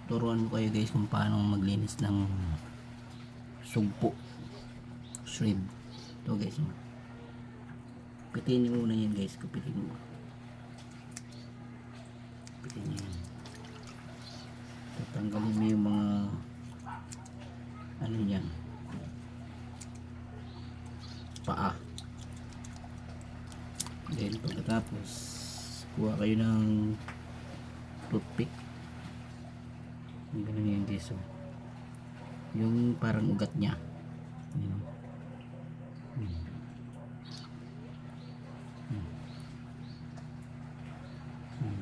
turuan ko kayo guys kung paano maglinis ng sugpo shrimp. Ito guys, pitin nyo muna yan guys, pitin nyo yan, tatanggalin mo yung mga ano yan, paa. Then pagkatapos kuha kayo ng toothpick, ganun yan guys, so yung parang ugat nya, yun.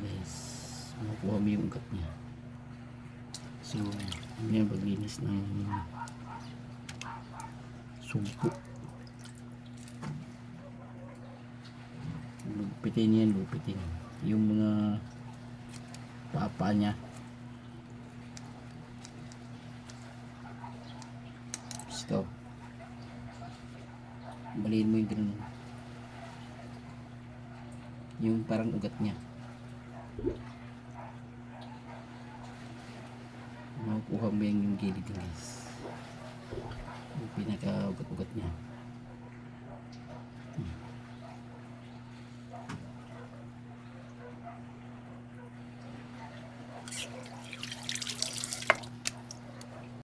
Guys, makuha mo yung ugat nya. So yun yung paglinis ng sugpo. Lupitin yan, lupitin yung mga papa nya. Ito, baliin mo yung ganun, yung parang ugat nya, makukuha mo yung gilid guys, yung pinaka ugat-ugat nya.